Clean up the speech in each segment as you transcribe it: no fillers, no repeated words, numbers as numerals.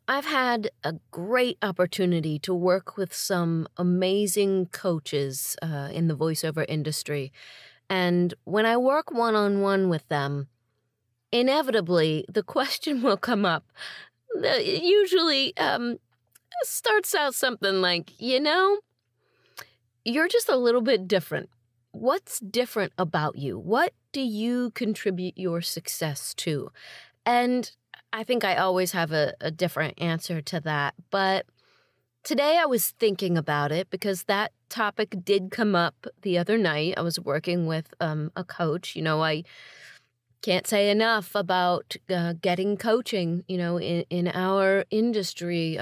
I've had a great opportunity to work with some amazing coaches in the voiceover industry. And when I work one on one with them, inevitably the question will come up. It usually starts out something like, you're just a little bit different. What's different about you? What do you contribute your success to? And I think I always have a different answer to that. But today I was thinking about it because that topic did come up the other night. I was working with a coach. I can't say enough about getting coaching, in our industry.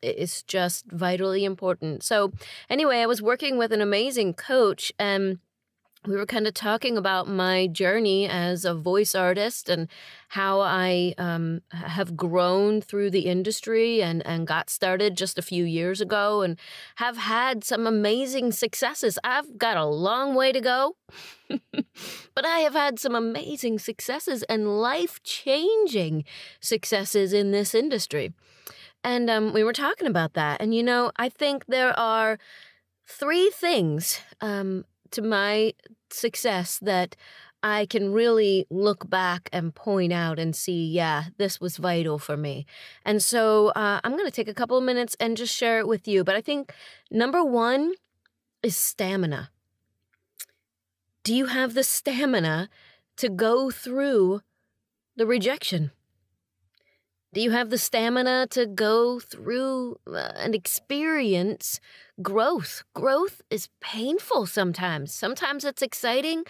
It's just vitally important. So anyway, I was working with an amazing coach, and we were kind of talking about my journey as a voice artist and how I have grown through the industry and got started just a few years ago and have had some amazing successes. I've got a long way to go, but I have had some amazing successes and life-changing successes in this industry. And we were talking about that. And, I think there are three things to my success that I can really look back and point out and see, yeah, this was vital for me. And so I'm going to take a couple of minutes and just share it with you. But I think number one is stamina. Do you have the stamina to go through the rejection? Do you have the stamina to go through and experience growth? Growth is painful sometimes. Sometimes it's exciting,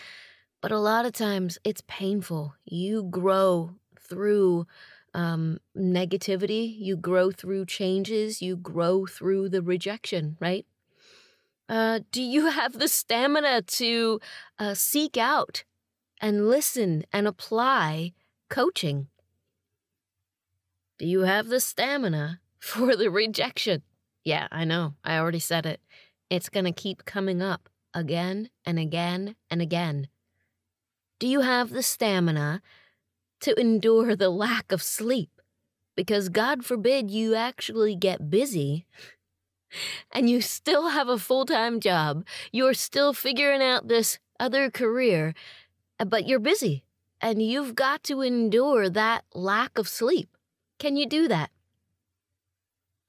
but a lot of times it's painful. You grow through negativity. You grow through changes. You grow through the rejection, right? Do you have the stamina to seek out and listen and apply coaching? Do you have the stamina for the rejection? Yeah, I know. I already said it. It's going to keep coming up again and again and again. Do you have the stamina to endure the lack of sleep? Because God forbid you actually get busy and you still have a full-time job. You're still figuring out this other career, but you're busy and you've got to endure that lack of sleep. Can you do that?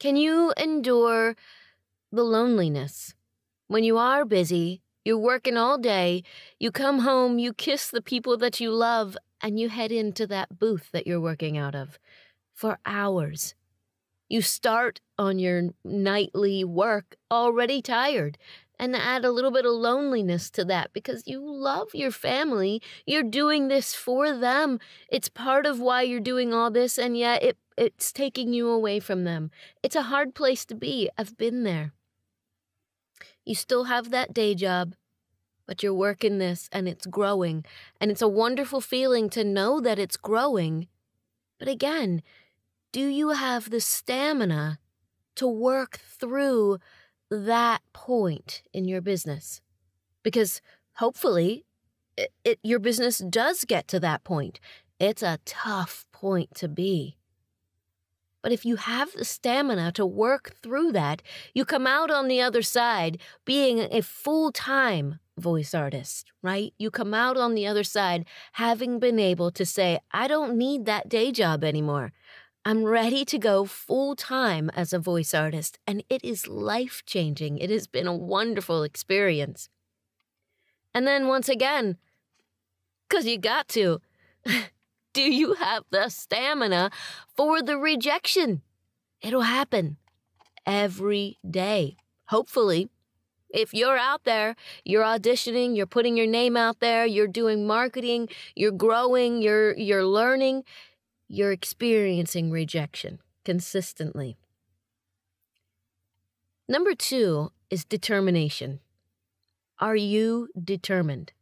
Can you endure the loneliness? When you are busy, you're working all day, you come home, you kiss the people that you love, and you head into that booth that you're working out of for hours. You start on your nightly work already tired, and add a little bit of loneliness to that because you love your family. You're doing this for them. It's part of why you're doing all this, and yet it's taking you away from them. It's a hard place to be. I've been there. You still have that day job, but you're working this, and it's growing, and it's a wonderful feeling to know that it's growing. But again, do you have the stamina to work through that point in your business? Because hopefully your business does get to that point. It's a tough point to be. But if you have the stamina to work through that, you come out on the other side being a full-time voice artist, right? You come out on the other side having been able to say, I don't need that day job anymore. I'm ready to go full-time as a voice artist, and it is life-changing. It has been a wonderful experience. And then once again, because you got to, do you have the stamina for the rejection? It'll happen every day. Hopefully, if you're out there, you're auditioning, you're putting your name out there, you're doing marketing, you're growing, you're learning, you're experiencing rejection consistently. Number two is determination. Are you determined?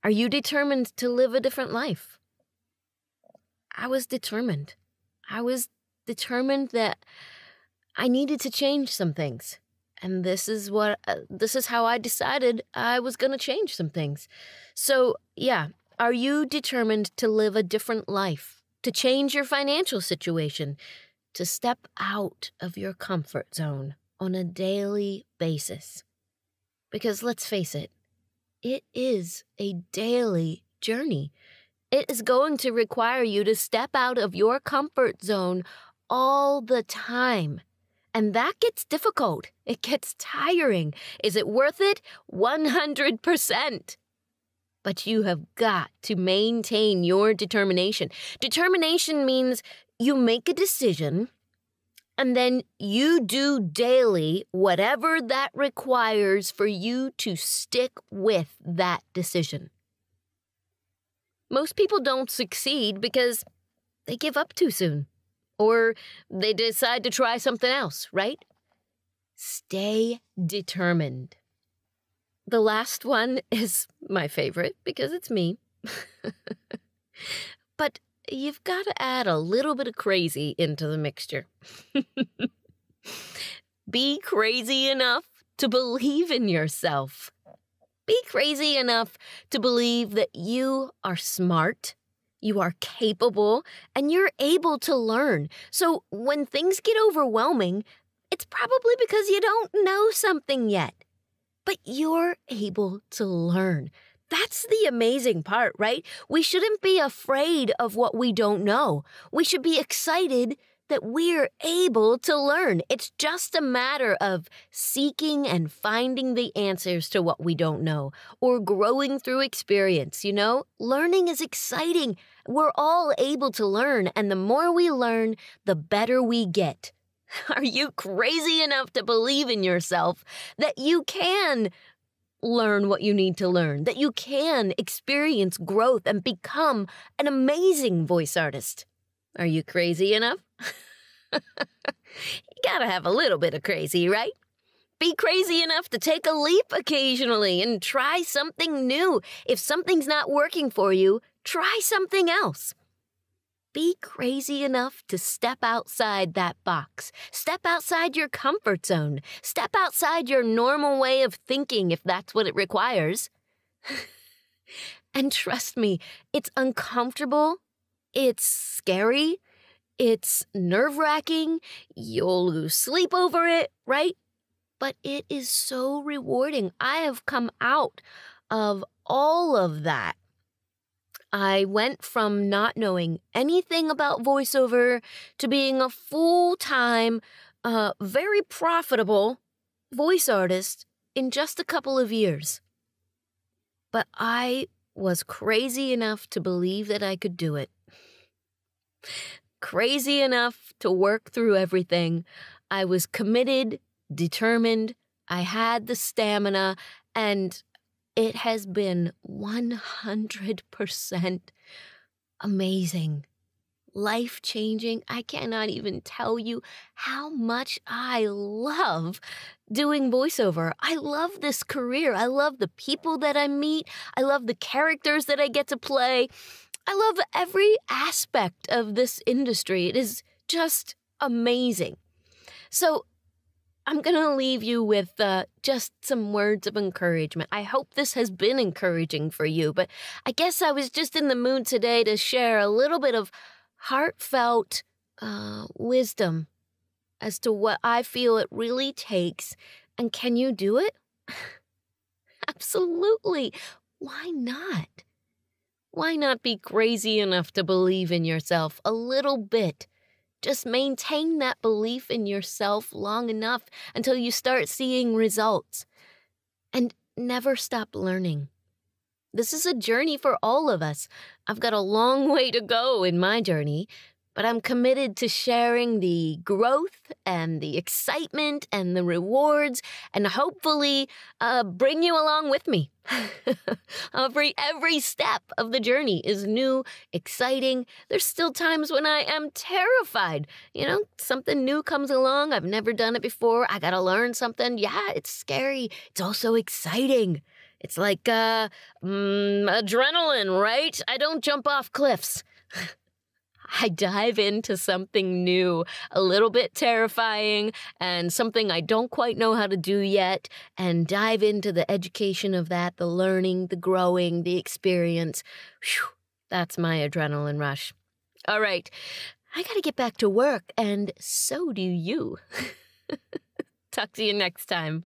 Are you determined to live a different life? I was determined. I was determined that I needed to change some things. And this is how I decided I was going to change some things. So, yeah. Are you determined to live a different life? to change your financial situation, to step out of your comfort zone on a daily basis. Because let's face it is a daily journey. It is going to require you to step out of your comfort zone all the time. And that gets difficult. It gets tiring. Is it worth it? 100%. But you have got to maintain your determination. Determination means you make a decision and then you do daily whatever that requires for you to stick with that decision. Most people don't succeed because they give up too soon, or they decide to try something else, right? Stay determined. The last one is my favorite because it's me. But you've got to add a little bit of crazy into the mixture. Be crazy enough to believe in yourself. Be crazy enough to believe that you are smart, you are capable, and you're able to learn. So when things get overwhelming, it's probably because you don't know something yet. But you're able to learn. That's the amazing part, right? We shouldn't be afraid of what we don't know. We should be excited that we're able to learn. It's just a matter of seeking and finding the answers to what we don't know, or growing through experience, Learning is exciting. We're all able to learn, and the more we learn, the better we get. Are you crazy enough to believe in yourself that you can learn what you need to learn, that you can experience growth and become an amazing voice artist? Are you crazy enough? You gotta have a little bit of crazy, right? Be crazy enough to take a leap occasionally and try something new. If something's not working for you, try something else. Be crazy enough to step outside that box. Step outside your comfort zone. Step outside your normal way of thinking if that's what it requires. And trust me, it's uncomfortable. It's scary. It's nerve-wracking. You'll lose sleep over it, right? But it is so rewarding. I have come out of all of that. I went from not knowing anything about voiceover to being a full-time, very profitable voice artist in just a couple of years. But I was crazy enough to believe that I could do it. Crazy enough to work through everything. I was committed, determined, I had the stamina, and it has been 100% amazing, life-changing. I cannot even tell you how much I love doing voiceover. I love this career. I love the people that I meet. I love the characters that I get to play. I love every aspect of this industry. It is just amazing. So I'm going to leave you with just some words of encouragement. I hope this has been encouraging for you, but I guess I was just in the mood today to share a little bit of heartfelt wisdom as to what I feel it really takes. And can you do it? Absolutely. Why not? Why not be crazy enough to believe in yourself a little bit? Just maintain that belief in yourself long enough until you start seeing results. And never stop learning. This is a journey for all of us. I've got a long way to go in my journey, but I'm committed to sharing the growth and the excitement and the rewards and hopefully bring you along with me. Every step of the journey is new, exciting. There's still times when I am terrified. Something new comes along. I've never done it before. I got to learn something. Yeah, it's scary. It's also exciting. It's like adrenaline, right? I don't jump off cliffs. I dive into something new, a little bit terrifying, and something I don't quite know how to do yet, and dive into the education of that, the learning, the growing, the experience. Whew, that's my adrenaline rush. All right. I gotta get back to work, and so do you. Talk to you next time.